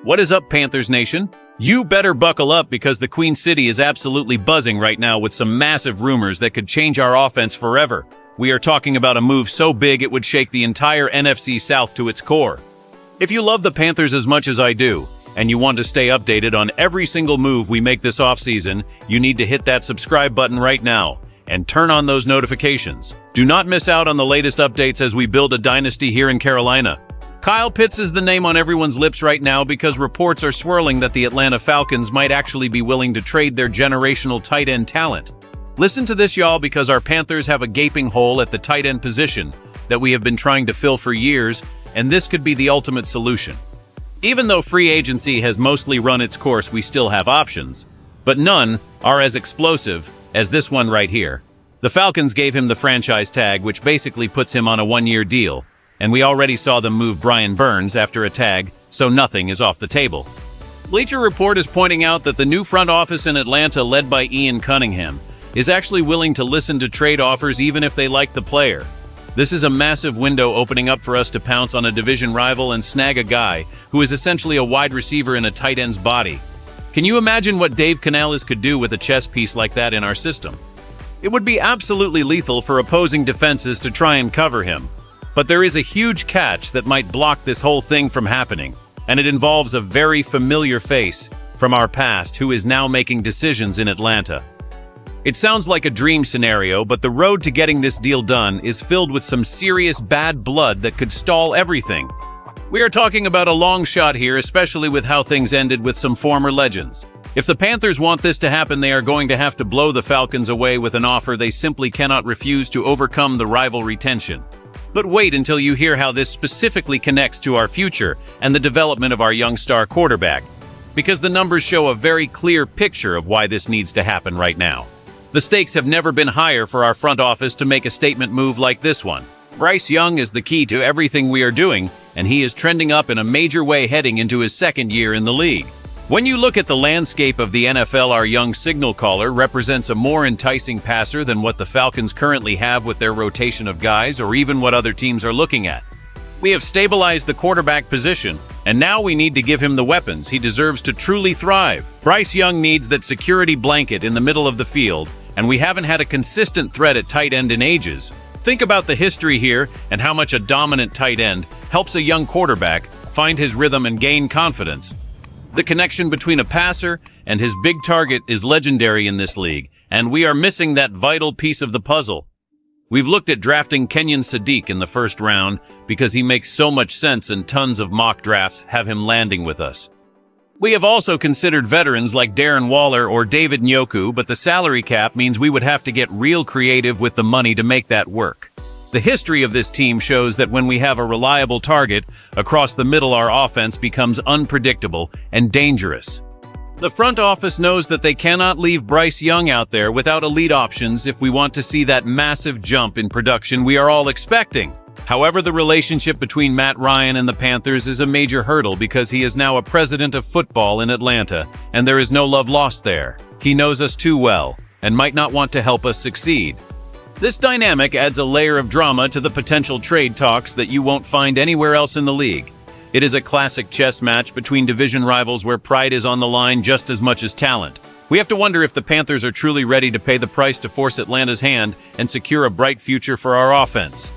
What is up, Panthers Nation? You better buckle up because the Queen City is absolutely buzzing right now with some massive rumors that could change our offense forever. We are talking about a move so big it would shake the entire NFC South to its core. If you love the Panthers as much as I do, and you want to stay updated on every single move we make this offseason, you need to hit that subscribe button right now and turn on those notifications. Do not miss out on the latest updates as we build a dynasty here in Carolina. Kyle Pitts is the name on everyone's lips right now because reports are swirling that the Atlanta Falcons might actually be willing to trade their generational tight end talent. Listen to this, y'all, because our Panthers have a gaping hole at the tight end position that we have been trying to fill for years, and this could be the ultimate solution. Even though free agency has mostly run its course, we still have options, but none are as explosive as this one right here. The Falcons gave him the franchise tag, which basically puts him on a one-year deal, and we already saw them move Brian Burns after a tag, so nothing is off the table. Bleacher Report is pointing out that the new front office in Atlanta, led by Ian Cunningham, is actually willing to listen to trade offers even if they like the player. This is a massive window opening up for us to pounce on a division rival and snag a guy who is essentially a wide receiver in a tight end's body. Can you imagine what Dave Canales could do with a chess piece like that in our system? It would be absolutely lethal for opposing defenses to try and cover him. But there is a huge catch that might block this whole thing from happening, and it involves a very familiar face from our past who is now making decisions in Atlanta. It sounds like a dream scenario, but the road to getting this deal done is filled with some serious bad blood that could stall everything. We are talking about a long shot here, especially with how things ended with some former legends. If the Panthers want this to happen, they are going to have to blow the Falcons away with an offer they simply cannot refuse to overcome the rivalry tension. But wait until you hear how this specifically connects to our future and the development of our young star quarterback, because the numbers show a very clear picture of why this needs to happen right now. The stakes have never been higher for our front office to make a statement move like this one. Bryce Young is the key to everything we are doing, and he is trending up in a major way heading into his second year in the league. When you look at the landscape of the NFL, our young signal caller represents a more enticing passer than what the Falcons currently have with their rotation of guys, or even what other teams are looking at. We have stabilized the quarterback position, and now we need to give him the weapons he deserves to truly thrive. Bryce Young needs that security blanket in the middle of the field, and we haven't had a consistent threat at tight end in ages. Think about the history here and how much a dominant tight end helps a young quarterback find his rhythm and gain confidence. The connection between a passer and his big target is legendary in this league, and we are missing that vital piece of the puzzle. We've looked at drafting Kenyon Sadiq in the first round because he makes so much sense, and tons of mock drafts have him landing with us. We have also considered veterans like Darren Waller or David Njoku, but the salary cap means we would have to get real creative with the money to make that work. The history of this team shows that when we have a reliable target across the middle, our offense becomes unpredictable and dangerous. The front office knows that they cannot leave Bryce Young out there without elite options if we want to see that massive jump in production we are all expecting. However, the relationship between Matt Ryan and the Panthers is a major hurdle because he is now a president of football in Atlanta, and there is no love lost there. He knows us too well and might not want to help us succeed. This dynamic adds a layer of drama to the potential trade talks that you won't find anywhere else in the league. It is a classic chess match between division rivals where pride is on the line just as much as talent. We have to wonder if the Panthers are truly ready to pay the price to force Atlanta's hand and secure a bright future for our offense.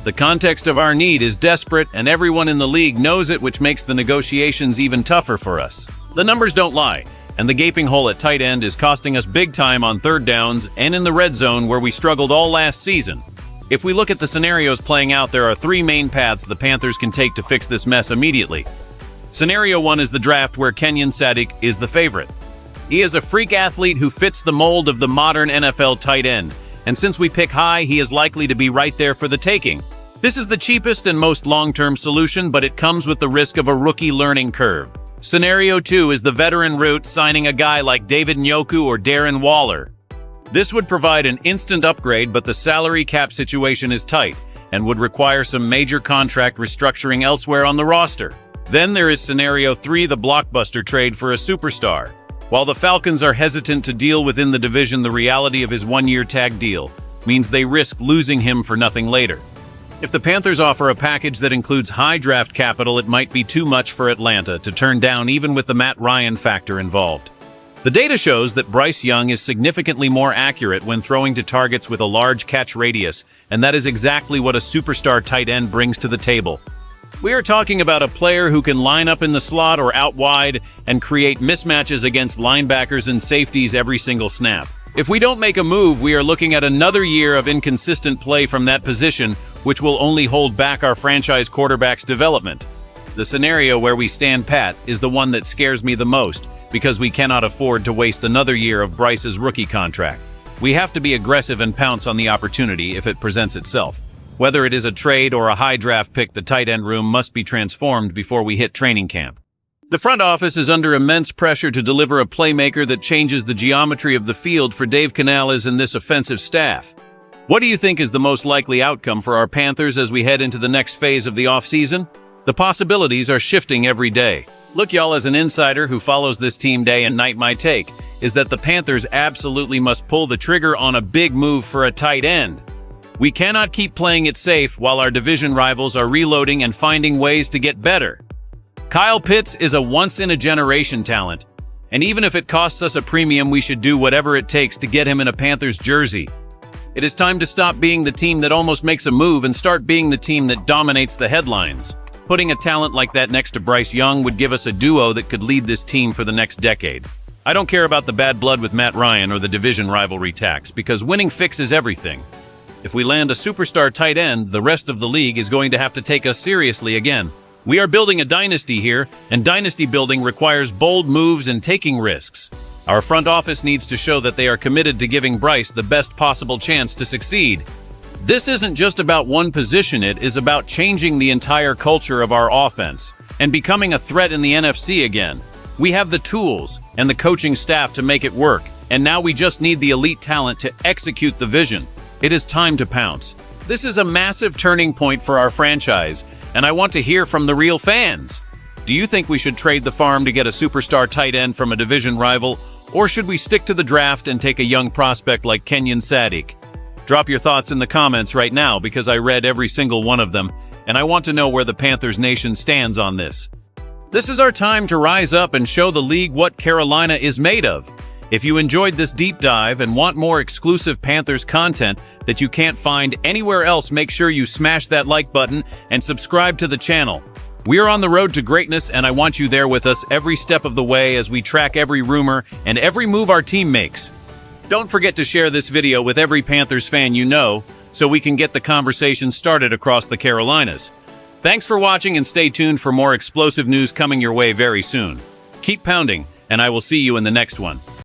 The context of our need is desperate, and everyone in the league knows it, which makes the negotiations even tougher for us. The numbers don't lie, and the gaping hole at tight end is costing us big time on third downs and in the red zone where we struggled all last season. If we look at the scenarios playing out, there are three main paths the Panthers can take to fix this mess immediately. Scenario 1 is the draft, where Kenyon Sadiq is the favorite. He is a freak athlete who fits the mold of the modern NFL tight end, and since we pick high, he is likely to be right there for the taking. This is the cheapest and most long-term solution, but it comes with the risk of a rookie learning curve. Scenario 2 is the veteran route, signing a guy like David Njoku or Darren Waller. This would provide an instant upgrade, but the salary cap situation is tight and would require some major contract restructuring elsewhere on the roster. Then there is Scenario 3, the blockbuster trade for a superstar. While the Falcons are hesitant to deal within the division, the reality of his one-year tag deal means they risk losing him for nothing later. If the Panthers offer a package that includes high draft capital, it might be too much for Atlanta to turn down even with the Matt Ryan factor involved. The data shows that Bryce Young is significantly more accurate when throwing to targets with a large catch radius, and that is exactly what a superstar tight end brings to the table. We are talking about a player who can line up in the slot or out wide and create mismatches against linebackers and safeties every single snap. If we don't make a move, we are looking at another year of inconsistent play from that position, which will only hold back our franchise quarterback's development. The scenario where we stand pat is the one that scares me the most, because we cannot afford to waste another year of Bryce's rookie contract. We have to be aggressive and pounce on the opportunity if it presents itself. Whether it is a trade or a high draft pick, the tight end room must be transformed before we hit training camp. The front office is under immense pressure to deliver a playmaker that changes the geometry of the field for Dave Canales and this offensive staff. What do you think is the most likely outcome for our Panthers as we head into the next phase of the offseason? The possibilities are shifting every day. Look, y'all, as an insider who follows this team day and night, my take is that the Panthers absolutely must pull the trigger on a big move for a tight end. We cannot keep playing it safe while our division rivals are reloading and finding ways to get better. Kyle Pitts is a once-in-a-generation talent, and even if it costs us a premium, we should do whatever it takes to get him in a Panthers jersey. It is time to stop being the team that almost makes a move and start being the team that dominates the headlines. Putting a talent like that next to Bryce Young would give us a duo that could lead this team for the next decade. I don't care about the bad blood with Matt Ryan or the division rivalry tax, because winning fixes everything. If we land a superstar tight end, the rest of the league is going to have to take us seriously again. We are building a dynasty here, and dynasty building requires bold moves and taking risks. Our front office needs to show that they are committed to giving Bryce the best possible chance to succeed. This isn't just about one position, it is about changing the entire culture of our offense and becoming a threat in the NFC again. We have the tools and the coaching staff to make it work, and now we just need the elite talent to execute the vision. It is time to pounce. This is a massive turning point for our franchise, and I want to hear from the real fans. Do you think we should trade the farm to get a superstar tight end from a division rival, or should we stick to the draft and take a young prospect like Kenyon Sadiq? Drop your thoughts in the comments right now, because I read every single one of them, and I want to know where the Panthers Nation stands on this. This is our time to rise up and show the league what Carolina is made of. If you enjoyed this deep dive and want more exclusive Panthers content that you can't find anywhere else, make sure you smash that like button and subscribe to the channel. We are on the road to greatness, and I want you there with us every step of the way as we track every rumor and every move our team makes. Don't forget to share this video with every Panthers fan you know, so we can get the conversation started across the Carolinas. Thanks for watching, and stay tuned for more explosive news coming your way very soon. Keep pounding, and I will see you in the next one.